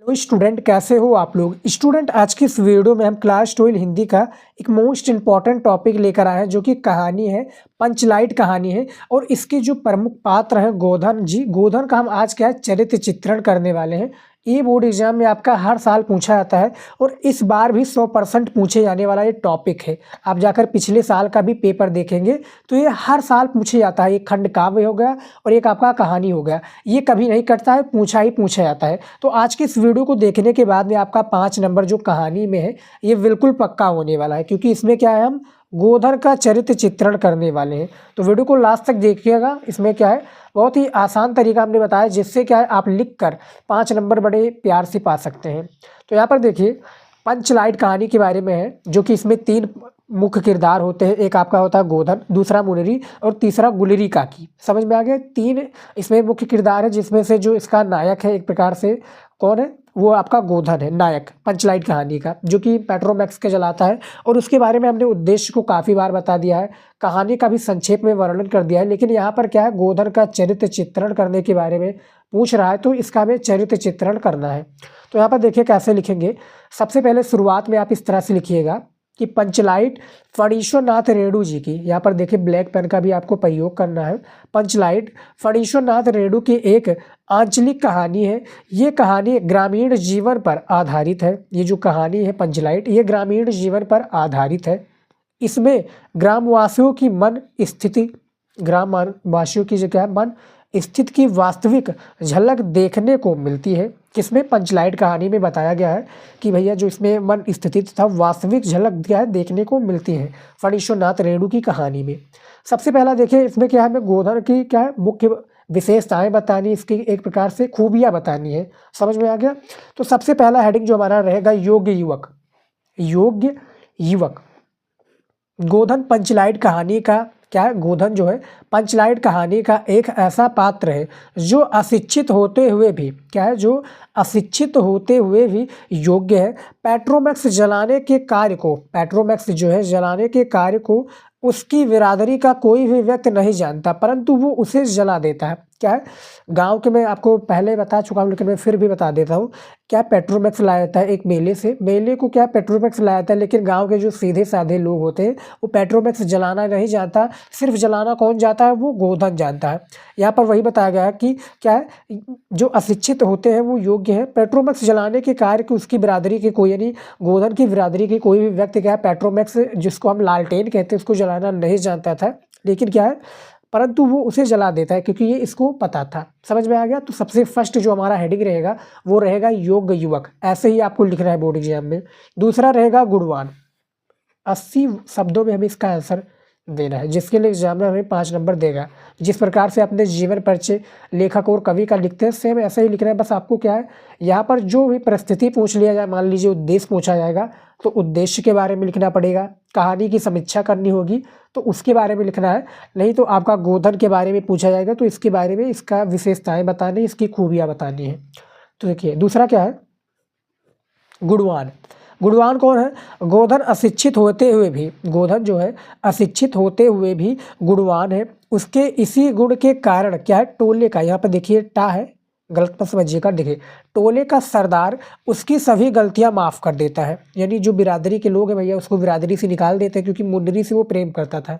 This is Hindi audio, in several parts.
तो स्टूडेंट कैसे हो आप लोग। स्टूडेंट आज की इस वीडियो में हम क्लास 12 हिंदी का एक मोस्ट इंपॉर्टेंट टॉपिक लेकर आए हैं जो कि कहानी है, पंचलाइट कहानी है। और इसके जो प्रमुख पात्र हैं गोधन जी, गोधन का हम आज क्या है चरित्र चित्रण करने वाले हैं। ये बोर्ड एग्जाम में आपका हर साल पूछा जाता है और इस बार भी 100% पूछे जाने वाला ये टॉपिक है। आप जाकर पिछले साल का भी पेपर देखेंगे तो ये हर साल पूछे जाता है। एक खंड काव्य हो गया और एक आपका कहानी हो गया, ये कभी नहीं कटता है, पूछा ही पूछा जाता है। तो आज के इस वीडियो को देखने के बाद में आपका 5 नंबर जो कहानी में है ये बिल्कुल पक्का होने वाला है, क्योंकि इसमें क्या है हम गोधन का चरित्र चित्रण करने वाले हैं। तो वीडियो को लास्ट तक देखिएगा। इसमें क्या है बहुत ही आसान तरीका हमने बताया जिससे क्या है आप लिख कर 5 नंबर बड़े प्यार से पा सकते हैं। तो यहाँ पर देखिए पंचलाइट कहानी के बारे में है, जो कि इसमें 3 मुख्य किरदार होते हैं। एक आपका होता है गोधन, दूसरा मुनरी और तीसरा गुलरी काकी। समझ में आ गया। 3 इसमें मुख्य किरदार है, जिसमें से जो इसका नायक है एक प्रकार से कौन है, वो आपका गोधन है नायक पंचलाइट कहानी का, जो कि पेट्रोमैक्स के जलाता है। और उसके बारे में हमने उद्देश्य को काफ़ी बार बता दिया है, कहानी का भी संक्षेप में वर्णन कर दिया है। लेकिन यहाँ पर क्या है गोधन का चरित्र चित्रण करने के बारे में पूछ रहा है, तो इसका हमें चरित्र चित्रण करना है। तो यहाँ पर देखिए कैसे लिखेंगे। सबसे पहले शुरुआत में आप इस तरह से लिखिएगा कि पंचलाइट फणीश्वरनाथ रेणु जी की, यहाँ पर देखिए ब्लैक पेन का भी आपको प्रयोग करना है। पंचलाइट फणीश्वरनाथ रेणु की एक आंचलिक कहानी है। ये कहानी ग्रामीण जीवन पर आधारित है। ये जो कहानी है पंचलाइट, ये ग्रामीण जीवन पर आधारित है। इसमें ग्रामवासियों की मन स्थिति, ग्रामवासियों की जो क्या है मन स्थिति की वास्तविक झलक देखने को मिलती है। किसमें, पंचलाइट कहानी में बताया गया है कि भैया जो इसमें मन स्थिति तथा वास्तविक झलक क्या है देखने को मिलती है फणीश्वरनाथ रेणु की कहानी में। सबसे पहला देखिए इसमें क्या है हमें गोधन की क्या है मुख्य विशेषताएं बतानी, इसकी एक प्रकार से खूबियां बतानी है। समझ में आ गया। तो सबसे पहला हेडिंग जो हमारा रहेगा योग्य युवक। योग्य युवक। गोधन पंचलाइट कहानी का क्या है, गोधन जो है पंचलाइट कहानी का एक ऐसा पात्र है जो अशिक्षित होते हुए भी क्या है, जो अशिक्षित होते हुए भी योग्य है। पेट्रोमैक्स जलाने के कार्य को, पेट्रोमैक्स जो है जलाने के कार्य को उसकी बिरादरी का कोई भी व्यक्ति नहीं जानता, परंतु वो उसे जला देता है। क्या है, गांव के मैं आपको पहले बता चुका हूँ लेकिन मैं फिर भी बता देता हूँ। क्या पेट्रोमैक्स लाया जाता है एक मेले से, मेले को क्या पेट्रोमैक्स लाया जाता है, लेकिन गांव के जो सीधे साधे लोग होते हैं वो पेट्रोमैक्स जलाना नहीं जानता। सिर्फ जलाना कौन जानता है, वो गोधन जानता है। यहाँ पर वही बताया गया है कि क्या है जो अशिक्षित होते हैं वो योग्य है। पेट्रोमैक्स जलाने के कार्य की उसकी बिरादरी के कोई, यानी गोधन की बिरादरी के कोई भी व्यक्ति क्या है पेट्रोमैक्स जिसको हम लालटेन कहते हैं उसको जलाना नहीं जानता था, लेकिन क्या है परंतु वो उसे जला देता है क्योंकि ये इसको पता था। समझ में आ गया। तो सबसे फर्स्ट जो हमारा हेडिंग रहेगा वो रहेगा योग्य युवक, ऐसे ही आपको लिखना है बोर्ड एग्जाम में। दूसरा रहेगा गुणवान। 80 शब्दों में हमें इसका आंसर देना है, जिसके लिए एग्जामिनर हमें 5 नंबर देगा। जिस प्रकार से अपने जीवन परिचय लेखक और कवि का लिखते हैं सेम ऐसा ही लिखना है। बस आपको क्या है यहाँ पर जो भी परिस्थिति पूछ लिया जाए, मान लीजिए उद्देश्य पूछा जाएगा तो उद्देश्य के बारे में लिखना पड़ेगा। कहानी की समीक्षा करनी होगी तो उसके बारे में लिखना है। नहीं तो आपका गोधन के बारे में पूछा जाएगा तो इसके बारे में इसका विशेषताएं बतानी, इसकी खूबियाँ बतानी है। तो देखिए दूसरा क्या है गुणवान। गुणवान कौन है, गोधन अशिक्षित होते हुए भी, गोधन जो है अशिक्षित होते हुए भी गुणवान है। उसके इसी गुण के कारण क्या है टोले का, यहाँ पर देखिए टा है गलत मत समझिएगा, देखिए टोले का सरदार उसकी सभी गलतियां माफ़ कर देता है। यानी जो बिरादरी के लोग हैं भैया उसको बिरादरी से निकाल देते हैं, क्योंकि मुंडरी से वो प्रेम करता था।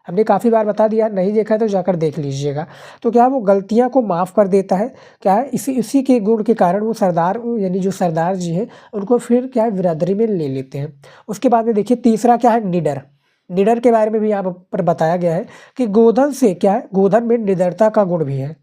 हमने काफ़ी बार बता दिया, नहीं देखा है तो जाकर देख लीजिएगा। तो क्या वो गलतियां को माफ़ कर देता है। क्या है इसी के गुण के कारण वो सरदार, यानी जो सरदार जी हैं उनको फिर क्या है बिरादरी में ले लेते हैं। उसके बाद में देखिए तीसरा क्या है निडर। निडर के बारे में भी यहाँ पर बताया गया है कि गोधन से क्या है, गोधन में निडरता का गुण भी है।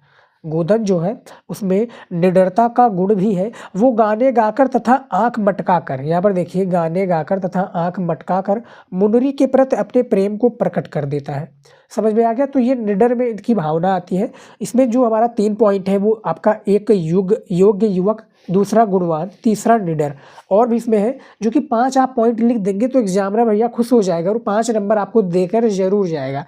गोधन जो है उसमें निडरता का गुण भी है। वो गाने गाकर तथा आंख मटकाकर, यहाँ पर देखिए गाने गाकर तथा आंख मटकाकर मुनरी के प्रति अपने प्रेम को प्रकट कर देता है। समझ में आ गया। तो ये निडर में इनकी भावना आती है। इसमें जो हमारा 3 पॉइंट है वो आपका एक योग्य युवक, दूसरा गुणवान, तीसरा निडर। और भी इसमें है जो कि 5 आप पॉइंट लिख देंगे तो एग्जामिनर भैया खुश हो जाएगा और 5 नंबर आपको देकर जरूर जाएगा।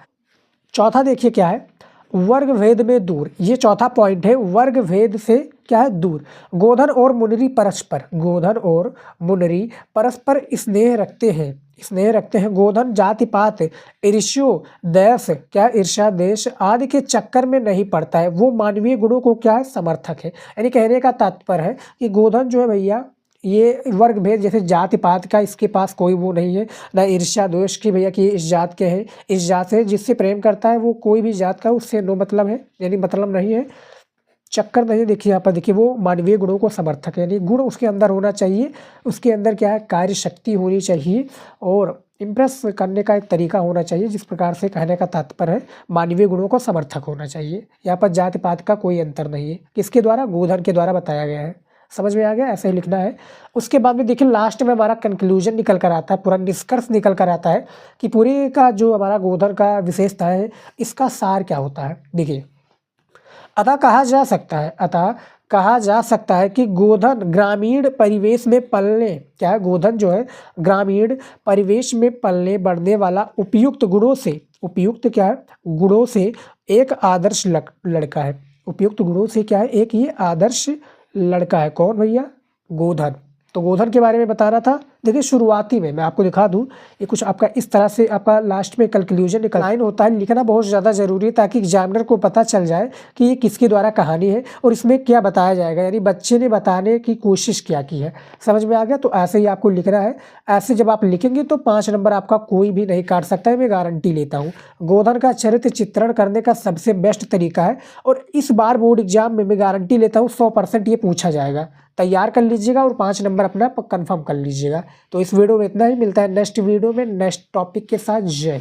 चौथा देखिए क्या है वर्ग भेद में दूर। ये चौथा पॉइंट है, वर्ग भेद से क्या है दूर। गोधन और मुनरी परस्पर, गोधन और मुनरी परस्पर स्नेह रखते हैं। स्नेह रखते हैं। गोधन जाति पात ईर्ष्यो देश क्या ईर्ष्या देश आदि के चक्कर में नहीं पड़ता है, वो मानवीय गुणों को क्या है समर्थक है। यानी कहने का तात्पर्य है कि गोधन जो है भैया ये वर्ग भेद जैसे जाति पात का इसके पास कोई वो नहीं है, ना ईर्ष्या द्वेष की भैया कि ये इस जात के हैं, इस जात से जिससे प्रेम करता है वो कोई भी जात का उससे नो मतलब है, यानी मतलब नहीं है, चक्कर नहीं। देखिए यहाँ पर देखिए वो मानवीय गुणों को समर्थक है, यानी गुण उसके अंदर होना चाहिए, उसके अंदर क्या है कार्य शक्ति होनी चाहिए और इम्प्रेस करने का एक तरीका होना चाहिए। जिस प्रकार से कहने का तात्पर्य है मानवीय गुणों को समर्थक होना चाहिए। यहाँ पर जाति पात का कोई अंतर नहीं है, किसके द्वारा गोधन के द्वारा बताया गया है। समझ में आ गया, ऐसे ही लिखना है। उसके बाद में देखिए लास्ट में हमारा कंक्लूजन निकल कर आता है, पूरा निष्कर्ष निकल कर आता है कि पूरे का जो हमारा गोधन का विशेषता है इसका सार क्या होता है। देखिए अतः कहा जा सकता है कि गोधन ग्रामीण परिवेश में पलने क्या है, गोधन जो है ग्रामीण परिवेश में पलने बढ़ने वाला उपयुक्त क्या है गुणों से एक आदर्श लड़का है। उपयुक्त गुणों से क्या है एक ये आदर्श लड़का है। कौन भैया, गोधन। तो गोधन के बारे में बताना था। देखिए शुरुआती में मैं आपको दिखा दूं, ये कुछ आपका इस तरह से आपका लास्ट में कंक्लूजन लाइन होता है, लिखना बहुत ज़्यादा ज़रूरी है ताकि एग्जामिनर को पता चल जाए कि ये किसके द्वारा कहानी है और इसमें क्या बताया जाएगा, यानी बच्चे ने बताने की कोशिश क्या की है। समझ में आ गया। तो ऐसे ही आपको लिखना है। ऐसे जब आप लिखेंगे तो 5 नंबर आपका कोई भी नहीं काट सकता है, मैं गारंटी लेता हूँ। गोधन का चरित्र चित्रण करने का सबसे बेस्ट तरीका है और इस बार बोर्ड एग्जाम में मैं गारंटी लेता हूँ 100% ये पूछा जाएगा। तैयार कर लीजिएगा और 5 नंबर अपना कंफर्म कर लीजिएगा। तो इस वीडियो में इतना ही, मिलता है नेक्स्ट वीडियो में नेक्स्ट टॉपिक के साथ। जय हिंद।